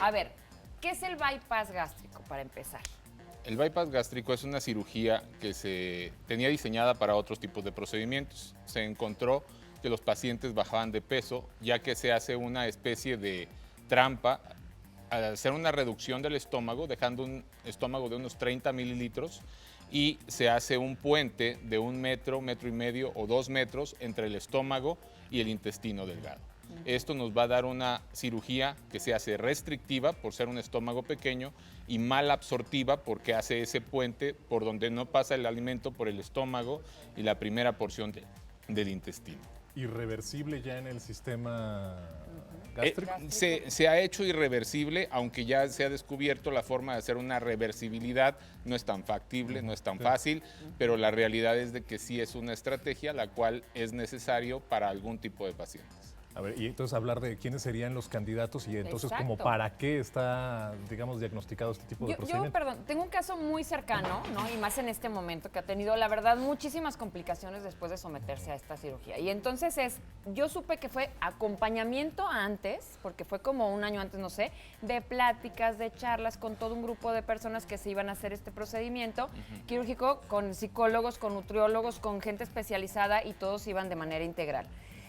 A ver, ¿qué es el bypass gástrico para empezar? El bypass gástrico es una cirugía que se tenía diseñada para otros tipos de procedimientos. Se encontró que los pacientes bajaban de peso, ya que se hace una especie de trampa al hacer una reducción del estómago, dejando un estómago de unos 30 mililitros, y se hace un puente de 1 metro, metro y medio o 2 metros entre el estómago y el intestino delgado. Esto nos va a dar una cirugía que se hace restrictiva por ser un estómago pequeño y mal absortiva porque hace ese puente por donde no pasa el alimento por el estómago y la primera porción del intestino. ¿Irreversible ya en el sistema gástrico? Se ha hecho irreversible, aunque ya se ha descubierto la forma de hacer una reversibilidad. No es tan factible, no es tan fácil, pero la realidad es de que sí es una estrategia la cual es necesario para algún tipo de pacientes. A ver, y entonces hablar de quiénes serían los candidatos y entonces Exacto. como para qué está, digamos, diagnosticado este tipo de Yo, procedimiento. perdón, tengo un caso muy cercano, ¿no? Y más en este momento, que ha tenido, la verdad, muchísimas complicaciones después de someterse a esta cirugía. Y entonces yo supe que fue acompañamiento antes, porque fue como un año antes, no sé, de pláticas, de charlas con todo un grupo de personas que se iban a hacer este procedimiento quirúrgico, con psicólogos, con nutriólogos, con gente especializada, y todos iban de manera integral.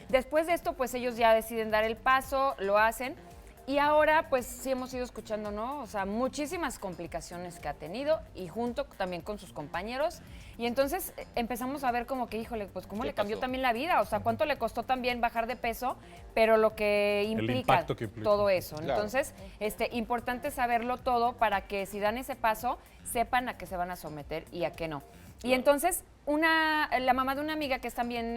Después de esto, pues ellos ya deciden dar el paso, lo hacen, y ahora pues sí hemos ido escuchando, ¿no? O sea, muchísimas complicaciones que ha tenido, y junto también con sus compañeros, y entonces empezamos a ver como que, híjole, pues cómo le cambió pasó? también la vida, o sea, cuánto le costó también bajar de peso, pero lo que implica impacto que implica. todo eso. Claro. Entonces, importante saberlo todo para que si dan ese paso, sepan a qué se van a someter y a qué no. Y entonces, la mamá de una amiga que es también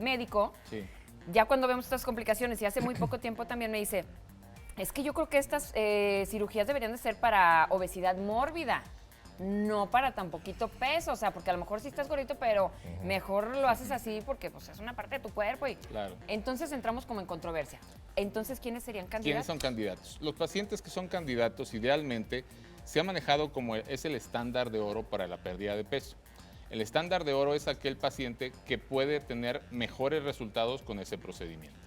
médico, Sí. ya cuando vemos estas complicaciones, y hace muy poco tiempo también me dice, es que yo creo que estas cirugías deberían de ser para obesidad mórbida, no para tan poquito peso, o sea, porque a lo mejor sí estás gordito, pero mejor lo haces así porque pues, es una parte de tu cuerpo. Claro. Entonces entramos como en controversia. Entonces, ¿quiénes serían ¿Quiénes candidatos? son candidatos? Los pacientes que son candidatos, idealmente, se ha manejado como es el estándar de oro para la pérdida de peso. El estándar de oro es aquel paciente que puede tener mejores resultados con ese procedimiento.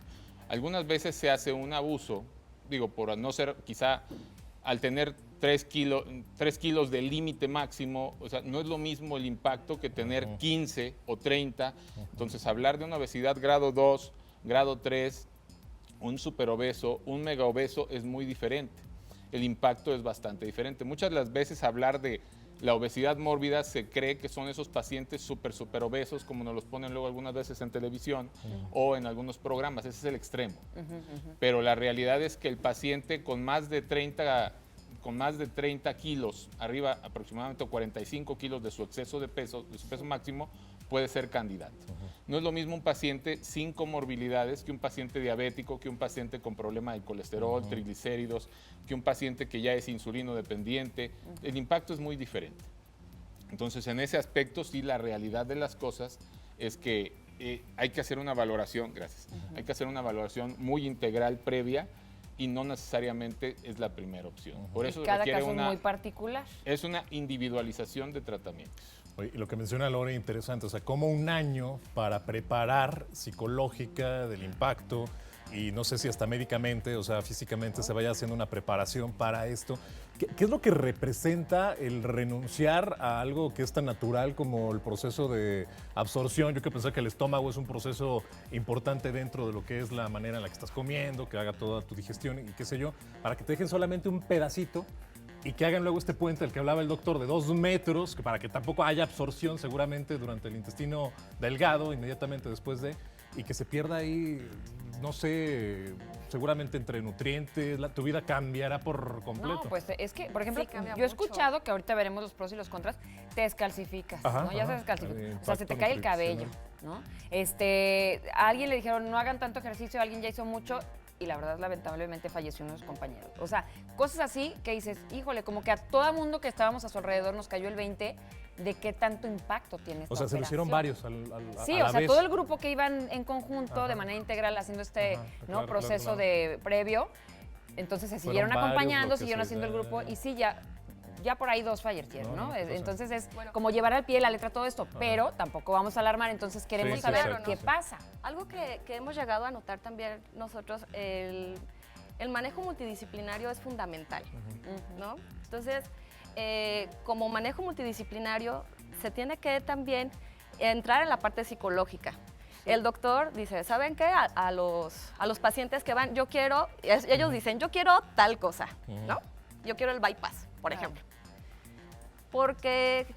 Algunas veces se hace un abuso, digo, por no ser, quizá al tener 3 kilos de límite máximo, o sea, no es lo mismo el impacto que tener 15 o 30. Entonces, hablar de una obesidad grado 2, grado 3, un superobeso, un megaobeso es muy diferente. El impacto es bastante diferente. Muchas de las veces hablar de la obesidad mórbida se cree que son esos pacientes súper obesos, como nos los ponen luego algunas veces en televisión o en algunos programas. Ese es el extremo. Pero la realidad es que el paciente con más de 30 kilos, arriba aproximadamente 45 kilos de su exceso de peso, de su peso máximo, puede ser candidato. No es lo mismo un paciente sin comorbilidades que un paciente diabético, que un paciente con problema de colesterol, triglicéridos, que un paciente que ya es insulino dependiente. El impacto es muy diferente. Entonces, en ese aspecto, sí, la realidad de las cosas es que hay que hacer una valoración, hay que hacer una valoración muy integral previa, y no necesariamente es la primera opción. Por eso Y cada requiere caso es muy particular. es una individualización de tratamientos. Oye, y lo que menciona Lore, interesante, o sea, como un año para preparar psicológica del impacto y no sé si hasta médicamente, o sea, físicamente se vaya haciendo una preparación para esto. ¿Qué es lo que representa el renunciar a algo que es tan natural como el proceso de absorción? Yo que pensé que el estómago es un proceso importante dentro de lo que es la manera en la que estás comiendo, que haga toda tu digestión y qué sé yo, para que te dejen solamente un pedacito y que hagan luego este puente del que hablaba el doctor de 2 metros, que para que tampoco haya absorción seguramente durante el intestino delgado, inmediatamente después de, y que se pierda ahí, no sé, seguramente entre nutrientes, tu vida cambiará por completo. No, pues es que, por ejemplo, Sí, cambia yo he mucho. escuchado que ahorita veremos los pros y los contras, te descalcificas, Ajá, ¿no? Ya se ajá. descalcifica. El O sea, se te impacto cae el cabello, nutricional. ¿no? A alguien le dijeron, no hagan tanto ejercicio, alguien ya hizo mucho, y la verdad, lamentablemente, falleció uno de sus compañeros. O sea, cosas así que dices, híjole, como que a todo mundo que estábamos a su alrededor nos cayó el 20 de qué tanto impacto tiene esta O sea, se lo hicieron operación. varios Sí, a la o sea, vez. todo el grupo que iban en conjunto, Ajá. de manera integral, haciendo este Ajá, ¿no? claro, proceso claro. de previo. Entonces se siguieron varios acompañando, los que siguieron se- haciendo el grupo, y sí, ya por ahí 2 fallecieron, No, ¿no? qué cosa. Entonces es Bueno. como llevar al pie de la letra todo esto, pero tampoco vamos a alarmar, entonces queremos Sí, saber exacto, qué sí. pasa. Algo que hemos llegado a notar también nosotros, el el manejo multidisciplinario es fundamental, ¿no? Entonces, como manejo multidisciplinario, se tiene que también entrar en la parte psicológica. El doctor dice, ¿saben qué? A los pacientes que van, ellos dicen, yo quiero tal cosa, ¿no? Yo quiero el bypass, por ejemplo. Porque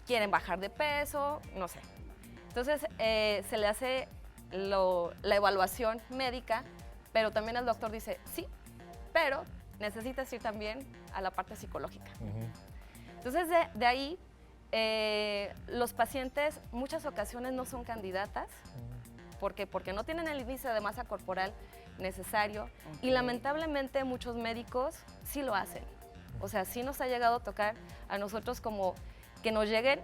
quieren bajar de peso, no sé. Entonces, se le hace la evaluación médica, pero también el doctor dice, sí, pero necesitas ir también a la parte psicológica. Entonces, de ahí, los pacientes muchas ocasiones no son candidatas. ¿Por qué? Porque no tienen el índice de masa corporal necesario y lamentablemente muchos médicos sí lo hacen. O sea, sí nos ha llegado a tocar a nosotros como que nos lleguen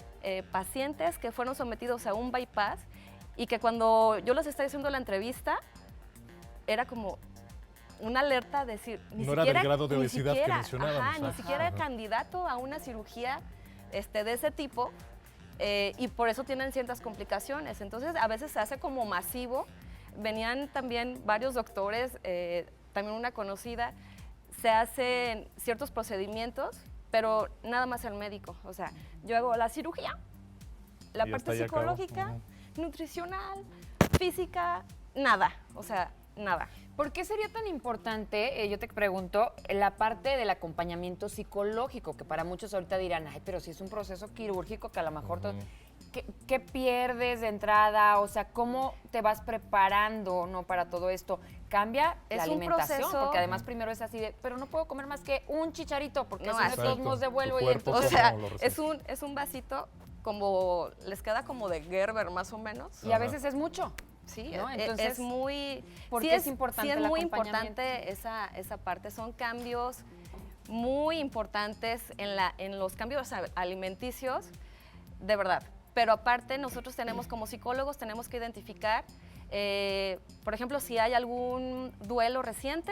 pacientes que fueron sometidos a un bypass y que cuando yo les estaba haciendo la entrevista era como una alerta de decir, no era del grado de obesidad que mencionábamos. Ni siquiera candidato a una cirugía de ese tipo y por eso tienen ciertas complicaciones. Entonces, a veces se hace como masivo. Venían también varios doctores, también una conocida, se hacen ciertos procedimientos, pero nada más el médico. O sea, yo hago la cirugía, la parte psicológica, nutricional, física, nada. O sea, nada. ¿Por qué sería tan importante, yo te pregunto, la parte del acompañamiento psicológico? Que para muchos ahorita dirán, ay, pero si es un proceso quirúrgico que a lo mejor... ¿Qué pierdes de entrada? O sea, ¿cómo te vas preparando, no, para todo esto? ¿Cambia la alimentación? Proceso, porque además primero es así de, pero no puedo comer más que un chicharito, porque no, si no de todos modos devuelvo. Y O entonces, sea, es un vasito como, les queda como de Gerber más o menos. Y a veces es mucho. Sí, ¿no? Entonces, es muy... Porque es importante sí, el es muy acompañamiento. importante esa parte. Son cambios muy importantes en los cambios alimenticios, de verdad. Pero aparte, nosotros tenemos como psicólogos, tenemos que identificar, por ejemplo, si hay algún duelo reciente,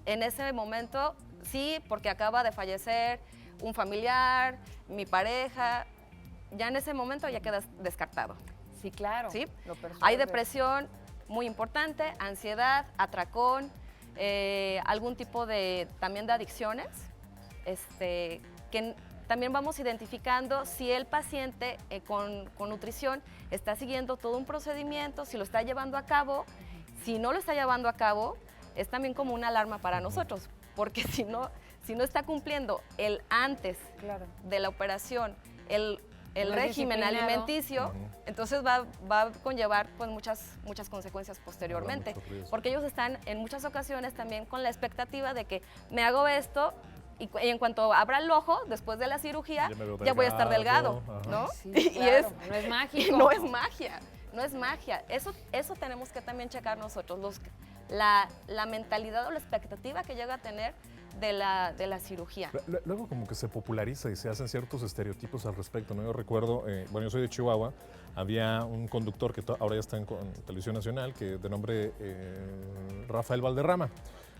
en ese momento, sí, porque acaba de fallecer un familiar, mi pareja, ya en ese momento ya quedas descartado. Sí, claro. ¿Sí? Lo personal Hay depresión muy importante, ansiedad, atracón, algún tipo también de adicciones, que también vamos identificando si el paciente con nutrición está siguiendo todo un procedimiento, si lo está llevando a cabo. Si no lo está llevando a cabo, es también como una alarma para nosotros, porque si no está cumpliendo el antes de la operación, el régimen alimenticio, entonces va a conllevar pues, muchas consecuencias posteriormente, porque ellos están en muchas ocasiones también con la expectativa de que me hago esto y en cuanto abra el ojo, después de la cirugía, ya voy a estar delgado, ¿no? Sí, y claro, no es mágico. No es magia, no es magia. Eso tenemos que también checar nosotros, la mentalidad o la expectativa que llega a tener de la cirugía. Luego como que se populariza y se hacen ciertos estereotipos al respecto, ¿no? Yo recuerdo, bueno, yo soy de Chihuahua, había un conductor que ahora ya está en Televisión Nacional, que de nombre Rafael Valderrama.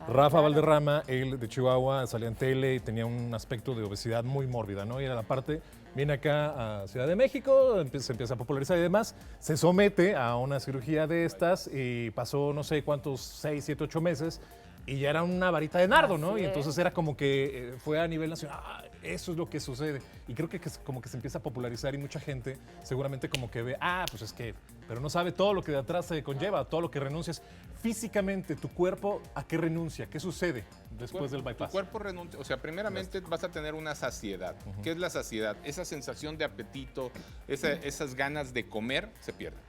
Rafa Valderrama, él de Chihuahua, salía en tele y tenía un aspecto de obesidad muy mórbida, ¿no? Y era la parte, viene acá a Ciudad de México, se empieza a popularizar y demás, se somete a una cirugía de estas y pasó no sé cuántos, 6, 7, 8 meses y ya era una varita de nardo, ¿no? Y entonces era como que fue a nivel nacional, eso es lo que sucede. Y creo que como que se empieza a popularizar y mucha gente seguramente como que ve, pues es que, pero no sabe todo lo que de atrás se conlleva, todo lo que renuncias. Físicamente, tu cuerpo, ¿a qué renuncia? ¿Qué sucede después del bypass? Tu cuerpo renuncia, o sea, primeramente vas a tener una saciedad. ¿Qué es la saciedad? Esa sensación de apetito, esas ganas de comer se pierden.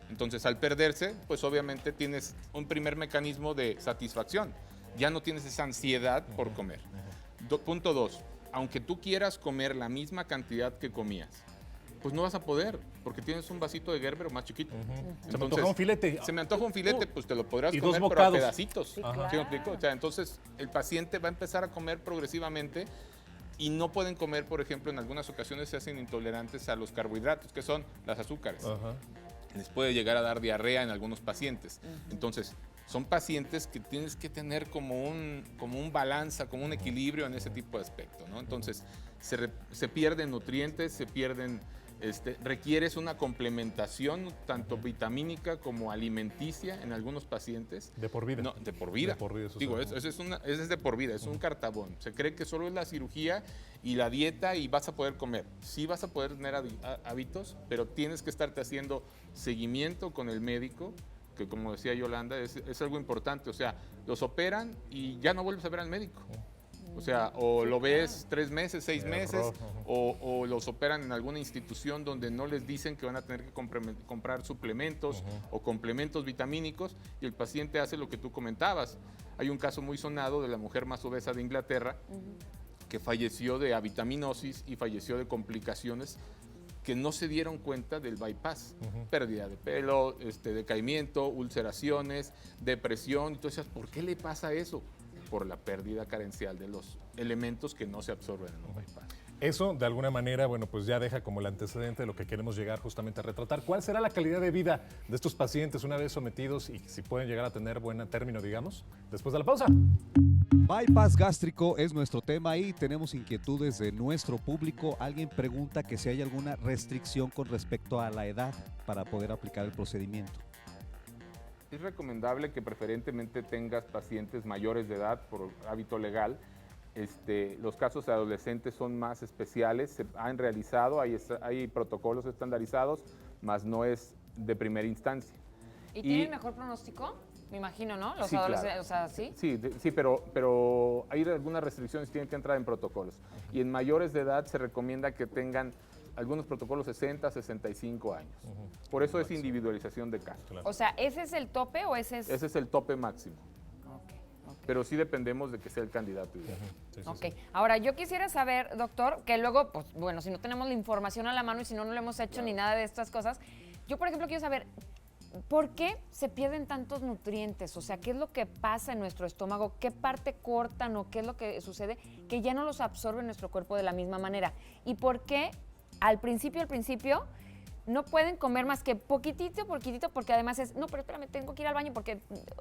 Entonces, al perderse, pues obviamente tienes un primer mecanismo de satisfacción. Ya no tienes esa ansiedad por comer. Punto 2. Aunque tú quieras comer la misma cantidad que comías, pues no vas a poder, porque tienes un vasito de Gerber más chiquito. Entonces, se me antoja un filete. Se me antoja un filete, pues te lo podrás y comer, 2 pero a bocados. pedacitos. Sí, ¿Sí me explico? O sea, entonces, el paciente va a empezar a comer progresivamente y no pueden comer, por ejemplo, en algunas ocasiones se hacen intolerantes a los carbohidratos, que son las azúcares. Les puede llegar a dar diarrea en algunos pacientes. Entonces, son pacientes que tienes que tener como un balanza, como un equilibrio en ese tipo de aspecto, ¿no? Entonces, se pierden nutrientes, se pierden requieres una complementación tanto vitamínica como alimenticia en algunos pacientes. De por vida. No, de por vida. De por vida, eso Digo, es. ese es de por vida, es un cartabón. Se cree que solo es la cirugía y la dieta y vas a poder comer. Sí vas a poder tener hábitos, pero tienes que estarte haciendo seguimiento con el médico, que como decía Yolanda, es algo importante. O sea, los operan y ya no vuelves a ver al médico. O sea, o lo ves 3 meses, 6 meses, o los operan en alguna institución donde no les dicen que van a tener que comprar suplementos o complementos vitamínicos, y el paciente hace lo que tú comentabas. Hay un caso muy sonado de la mujer más obesa de Inglaterra que falleció de avitaminosis y falleció de complicaciones que no se dieron cuenta del bypass. Pérdida de pelo, decaimiento, ulceraciones, depresión. Entonces, ¿por qué le pasa eso? Por la pérdida carencial de los elementos que no se absorben en un bypass. Eso, de alguna manera, bueno, pues ya deja como el antecedente de lo que queremos llegar justamente a retratar. ¿Cuál será la calidad de vida de estos pacientes una vez sometidos y si pueden llegar a tener buen término, digamos, después de la pausa? Bypass gástrico es nuestro tema y tenemos inquietudes de nuestro público. Alguien pregunta que si hay alguna restricción con respecto a la edad para poder aplicar el procedimiento. Es recomendable que preferentemente tengas pacientes mayores de edad por hábito legal. Los casos de adolescentes son más especiales, se han realizado, hay protocolos estandarizados, mas no es de primera instancia. ¿Y tienen mejor pronóstico? Me imagino, ¿no? Los sí, adolescentes, claro. o sea, ¿sí? Sí, pero hay algunas restricciones que tienen que entrar en protocolos. Y en mayores de edad se recomienda que tengan algunos protocolos 60, 65 años. Por eso es individualización de casos. O sea, ¿ese es el tope o ese es...? Ese es el tope máximo. Pero sí dependemos de que sea el candidato ideal. Ok. Ahora, yo quisiera saber, doctor, que luego, pues bueno, si no tenemos la información a la mano y si no lo hemos hecho ni nada de estas cosas, yo, por ejemplo, quiero saber, ¿por qué se pierden tantos nutrientes? O sea, ¿qué es lo que pasa en nuestro estómago? ¿Qué parte cortan o qué es lo que sucede que ya no los absorbe nuestro cuerpo de la misma manera? ¿Y por qué al principio, no pueden comer más que poquitito, porque además es, no, pero espérame, tengo que ir al baño porque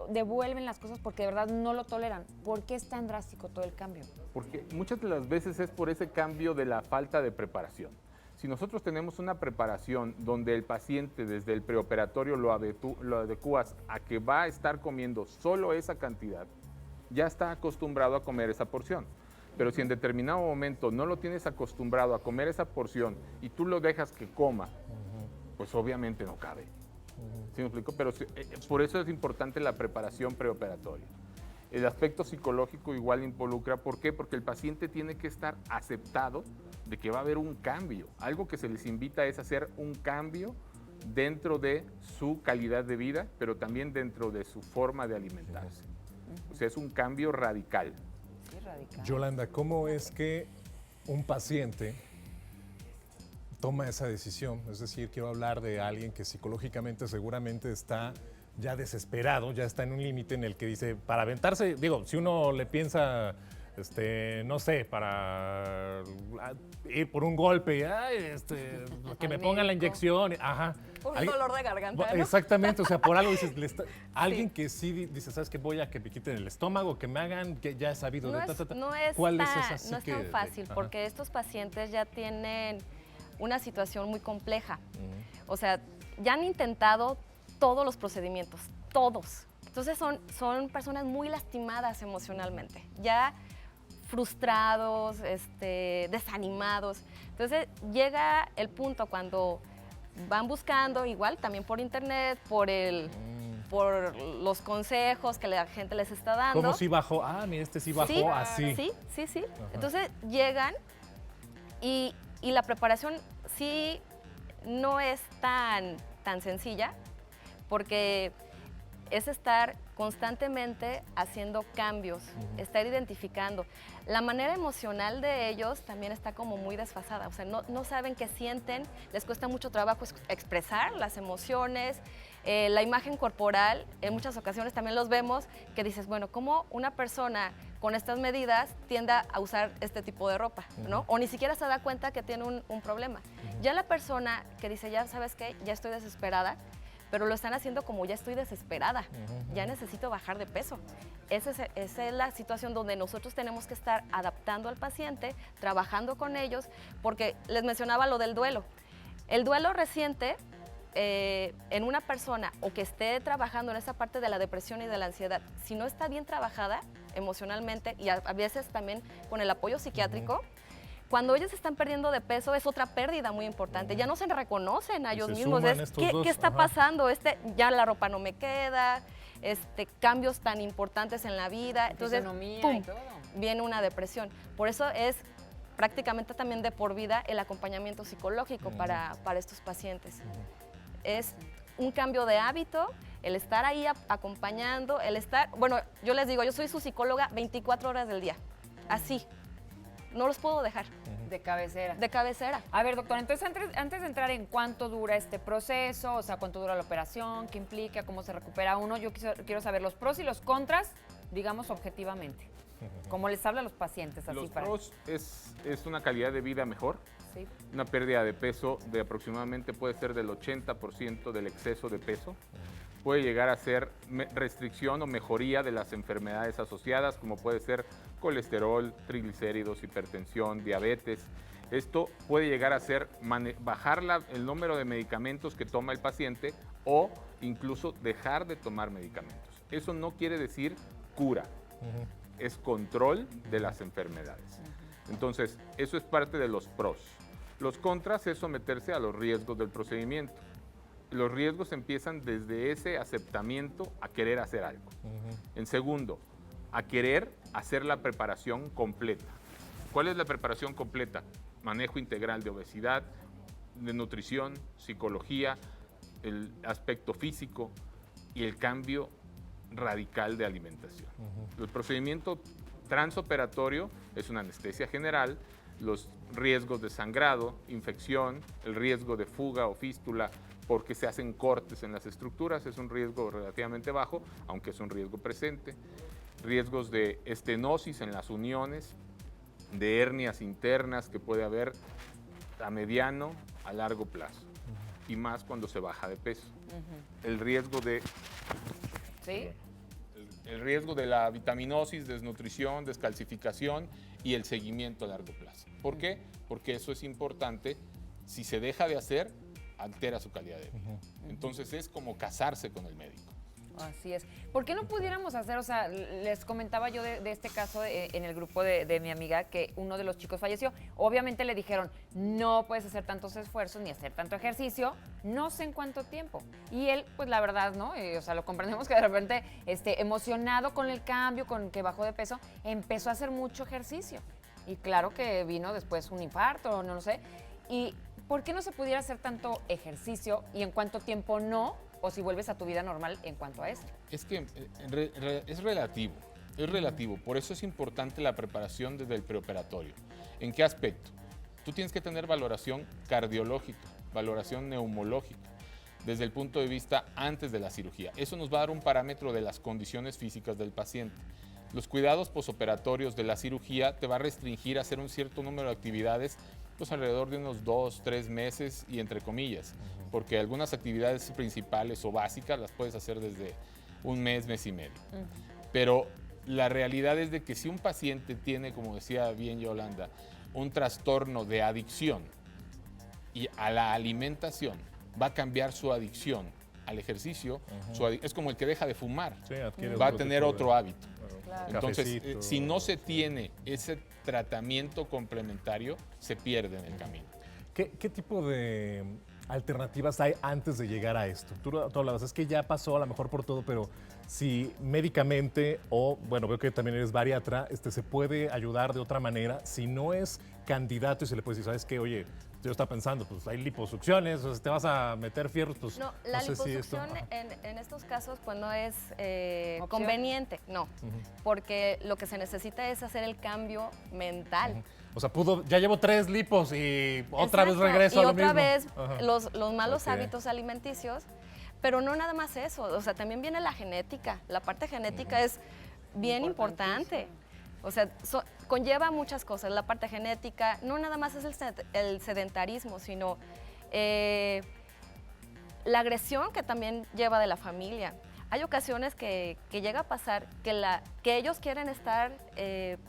devuelven las cosas porque de verdad no lo toleran? ¿Por qué es tan drástico todo el cambio? Porque muchas de las veces es por ese cambio de la falta de preparación. Si nosotros tenemos una preparación donde el paciente desde el preoperatorio lo adecuas a que va a estar comiendo solo esa cantidad, ya está acostumbrado a comer esa porción. Pero si en determinado momento no lo tienes acostumbrado a comer esa porción y tú lo dejas que coma, pues obviamente no cabe. ¿Sí me explico? Pero por eso es importante la preparación preoperatoria. El aspecto psicológico igual involucra, ¿por qué? Porque el paciente tiene que estar aceptado de que va a haber un cambio. Algo que se les invita es hacer un cambio dentro de su calidad de vida, pero también dentro de su forma de alimentarse. O sea, es un cambio radical. Sí, radical. Yolanda, ¿cómo es que un paciente toma esa decisión? Es decir, quiero hablar de alguien que psicológicamente seguramente está ya desesperado, ya está en un límite en el que dice, para aventarse, digo, si uno le piensa, no sé, para ir por un golpe, que me pongan la inyección, ajá. Por un dolor de garganta, ¿no? Exactamente, o sea, por algo dices, alguien que sí dice, ¿sabes qué? Voy a que me quiten el estómago, que me hagan, que ya he sabido No de es, ¿Cuál es esa no es tan fácil, porque estos pacientes ya tienen una situación muy compleja. O sea, ya han intentado todos los procedimientos, todos. Entonces son personas muy lastimadas emocionalmente, ya frustrados, desanimados. Entonces llega el punto cuando van buscando, igual también por internet, por los consejos que la gente les está dando. ¿Cómo si bajó? Ah, mira, sí bajó sí, así. Sí. Entonces llegan y la preparación sí no es tan sencilla, porque es estar constantemente haciendo cambios, estar identificando. La manera emocional de ellos también está como muy desfasada, o sea, no saben qué sienten, les cuesta mucho trabajo expresar las emociones, la imagen corporal, en muchas ocasiones también los vemos, que dices, bueno, ¿cómo una persona con estas medidas tiende a usar este tipo de ropa, ¿no? O ni siquiera se da cuenta que tiene un problema. Ya la persona que dice, ya sabes qué, ya estoy desesperada, pero lo están haciendo como ya estoy desesperada, ya necesito bajar de peso. Esa es la situación donde nosotros tenemos que estar adaptando al paciente, trabajando con ellos, porque les mencionaba lo del duelo. El duelo reciente en una persona o que esté trabajando en esa parte de la depresión y de la ansiedad, si no está bien trabajada emocionalmente y a veces también con el apoyo psiquiátrico, cuando ellos están perdiendo de peso es otra pérdida muy importante. Ya no se reconocen a ellos mismos. ¿Qué está pasando? Ya la ropa no me queda, cambios tan importantes en la vida. Entonces, ¡pum!, y todo. viene una depresión. Por eso es prácticamente también de por vida el acompañamiento psicológico para estos pacientes. Es un cambio de hábito, el estar ahí acompañando, bueno, yo les digo, yo soy su psicóloga 24 horas del día, así, no los puedo dejar. De cabecera. De cabecera. A ver, doctor, entonces antes de entrar en cuánto dura este proceso, o sea, cuánto dura la operación, qué implica, cómo se recupera uno, yo quiero saber los pros y los contras, digamos, objetivamente. Como les habla a los pacientes, así Los para... pros es una calidad de vida mejor. Sí. Una pérdida de peso de aproximadamente puede ser del 80% del exceso de peso. Puede llegar a ser restricción o mejoría de las enfermedades asociadas, como puede ser colesterol, triglicéridos, hipertensión, diabetes. Esto puede llegar a ser bajar el número de medicamentos que toma el paciente o incluso dejar de tomar medicamentos. Eso no quiere decir cura, es control de las enfermedades. Entonces, eso es parte de los pros. Los contras es someterse a los riesgos del procedimiento. Los riesgos empiezan desde ese aceptamiento a querer hacer algo. En segundo, a querer hacer la preparación completa. ¿Cuál es la preparación completa? Manejo integral de obesidad, de nutrición, psicología, el aspecto físico y el cambio radical de alimentación. El procedimiento transoperatorio es una anestesia general, los riesgos de sangrado, infección, el riesgo de fuga o fístula porque se hacen cortes en las estructuras, es un riesgo relativamente bajo, aunque es un riesgo presente. Riesgos de estenosis en las uniones, de hernias internas que puede haber a mediano, a largo plazo, y más cuando se baja de peso. El riesgo de... ¿Sí? El riesgo de la vitaminosis, desnutrición, descalcificación y el seguimiento a largo plazo. ¿Por qué? Porque eso es importante. Si se deja de hacer, altera su calidad de vida. Entonces es como casarse con el médico. Así es. ¿Por qué no pudiéramos hacer, o sea, les comentaba yo de este caso en el grupo de mi amiga que uno de los chicos falleció? Obviamente le dijeron, no puedes hacer tantos esfuerzos ni hacer tanto ejercicio, no sé en cuánto tiempo. Y él, pues la verdad, ¿no? O sea, lo comprendemos que de repente, emocionado con el cambio, con que bajó de peso, empezó a hacer mucho ejercicio. Y claro que vino después un infarto, no lo sé. ¿Y por qué no se pudiera hacer tanto ejercicio y en cuánto tiempo no? O si vuelves a tu vida normal en cuanto a esto. Es que es relativo. Por eso es importante la preparación desde el preoperatorio. ¿En qué aspecto? Tú tienes que tener valoración cardiológica, valoración neumológica, desde el punto de vista antes de la cirugía. Eso nos va a dar un parámetro de las condiciones físicas del paciente. Los cuidados posoperatorios de la cirugía te va a restringir a hacer un cierto número de actividades, pues alrededor de unos 2, 3 meses y entre comillas, porque algunas actividades principales o básicas las puedes hacer desde un mes, mes y medio. Pero la realidad es de que si un paciente tiene, como decía bien Yolanda, un trastorno de adicción y a la alimentación, va a cambiar su adicción al ejercicio, es como el que deja de fumar, Sí, va a tener otro hábito. Claro. Entonces, Cafecito. si no se tiene ese tratamiento complementario, se pierde en el camino. ¿Qué tipo de alternativas hay antes de llegar a esto? Tú hablabas, es que ya pasó a lo mejor por todo, pero si médicamente o, bueno, veo que también eres bariatra, se puede ayudar de otra manera. Si no es candidato y se le puede decir, ¿sabes qué? Oye, yo estaba pensando, pues hay liposucciones, o sea, te vas a meter fierros, pues No, la sé si esto- liposucción en estos casos pues no es ¿Opción? conveniente, no, porque lo que se necesita es hacer el cambio mental. O sea, ya llevo 3 lipos y otra vez Exacto, regreso a y lo otra mismo. vez Ajá. los malos Ok. hábitos alimenticios, pero no nada más eso, o sea, también viene la genética. La parte genética es bien importante. O sea, conlleva muchas cosas. La parte genética no nada más es el sedentarismo, sino la agresión que también lleva de la familia. Hay ocasiones que llega a pasar que ellos quieren estar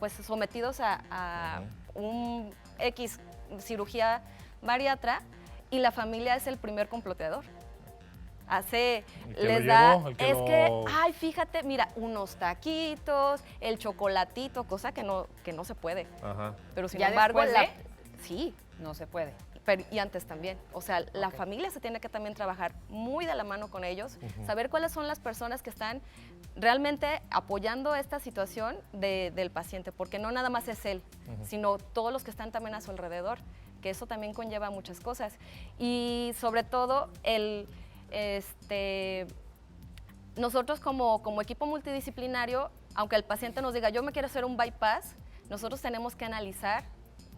pues sometidos a un X cirugía bariatra y la familia es el primer comploteador. El que Les lo da, llevó, el que es lo- que, ay, fíjate, mira, unos taquitos, el chocolatito, cosa que no se puede. Ajá. Pero sin ¿Ya embargo, después sí, No se puede. y antes también. O sea, la Ok. familia se tiene que también trabajar muy de la mano con ellos, saber cuáles son las personas que están realmente apoyando esta situación del paciente, porque no nada más es él, sino todos los que están también a su alrededor, que eso también conlleva muchas cosas. Y sobre todo, nosotros como equipo multidisciplinario, aunque el paciente nos diga, yo me quiero hacer un bypass, nosotros tenemos que analizar,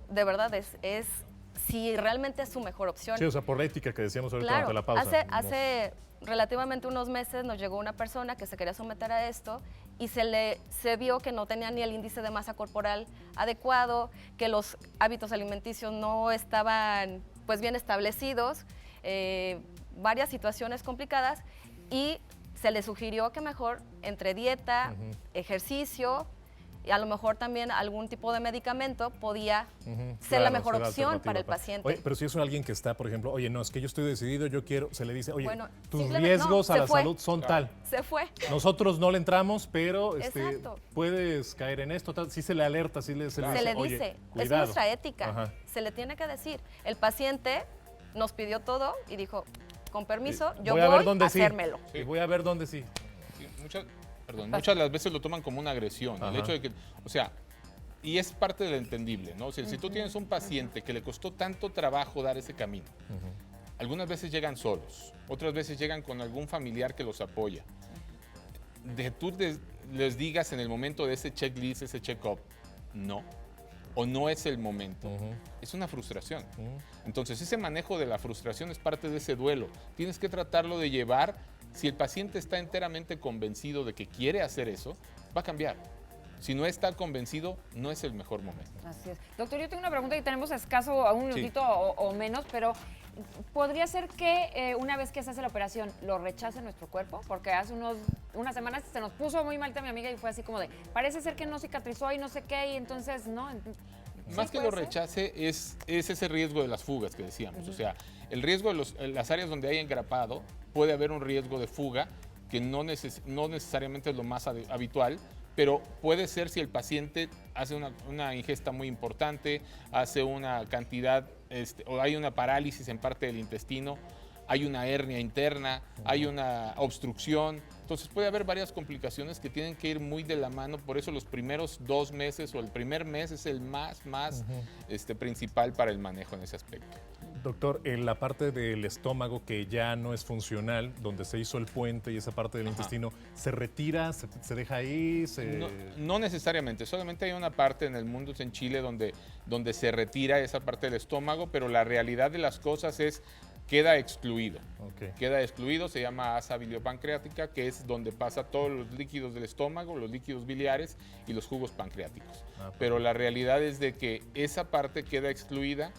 de verdad, es si realmente es su mejor opción. Sí, o sea, por la ética que decíamos ahorita Claro, durante la pausa. hace relativamente unos meses nos llegó una persona que se quería someter a esto y se vio que no tenía ni el índice de masa corporal adecuado, que los hábitos alimenticios no estaban pues bien establecidos, varias situaciones complicadas, y se le sugirió que mejor entre dieta, ejercicio y a lo mejor también algún tipo de medicamento podía ser la mejor opción para el paciente. Oye, pero si es alguien que está, por ejemplo, oye, no, es que yo estoy decidido, yo quiero, se le dice, oye, Bueno, tus simplemente- riesgos no, a se la fue. salud son tal. Se fue. Nosotros no le entramos, pero Exacto. puedes caer en esto, tal. Sí se le alerta, sí se le Se dice, le oye, dice, es cuidado. nuestra ética, Ajá. se le tiene que decir. El paciente nos pidió todo y dijo, con permiso, yo voy voy a ver dónde sí. hacérmelo. Y voy a ver dónde sí. Sí, muchas de las veces lo toman como una agresión. El Ajá. hecho de que, o sea, y es parte del entendible, ¿no? O sea, si tú tienes un paciente que le costó tanto trabajo dar ese camino, algunas veces llegan solos, otras veces llegan con algún familiar que los apoya. Les digas en el momento de ese checklist, ese check-up, no, o no es el momento, es una frustración. Entonces, ese manejo de la frustración es parte de ese duelo. Tienes que tratarlo de llevar. Si el paciente está enteramente convencido de que quiere hacer eso, va a cambiar. Si no está convencido, no es el mejor momento. Así es. Doctor, yo tengo una pregunta y tenemos escaso a un Sí. minutito o menos, pero ¿podría ser que una vez que se hace la operación lo rechace nuestro cuerpo? Porque hace unas semanas se nos puso muy malita mi amiga y fue así como de, parece ser que no cicatrizó y no sé qué, y entonces no. Más que puede lo ser. rechace es ese riesgo de las fugas que decíamos. O sea, el riesgo de en las áreas donde hay engrapado, puede haber un riesgo de fuga que no necesariamente es lo más habitual, pero puede ser si el paciente hace una ingesta muy importante, hace una cantidad, o hay una parálisis en parte del intestino, hay una hernia interna, hay una obstrucción. Entonces puede haber varias complicaciones que tienen que ir muy de la mano, por eso los primeros 2 meses o el primer mes es el más principal para el manejo en ese aspecto. Doctor, en la parte del estómago que ya no es funcional, donde se hizo el puente y esa parte del intestino, ¿se retira, se deja ahí? No necesariamente, solamente hay una parte en el mundo, en Chile, donde se retira esa parte del estómago, pero la realidad de las cosas es queda excluido. Ok. Queda excluido, se llama asa biliopancreática, que es donde pasa todos los líquidos del estómago, los líquidos biliares y los jugos pancreáticos. Pero la realidad es de que esa parte queda excluida,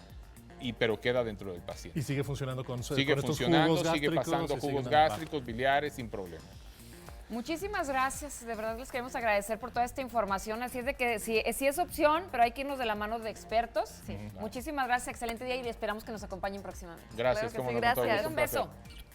pero queda dentro del paciente. Y sigue funcionando con Sigue estos funcionando, jugos sigue gástricos, pasando y siguen jugos en- gástricos, biliares, sin problema. Muchísimas gracias, de verdad les queremos agradecer por toda esta información, así es de que sí es opción, pero hay que irnos de la mano de expertos. Sí. Muchísimas gracias, excelente día y esperamos que nos acompañen próximamente. Gracias, Claro que cómo sí, no, con todo gracias. gusto, Un placer. beso.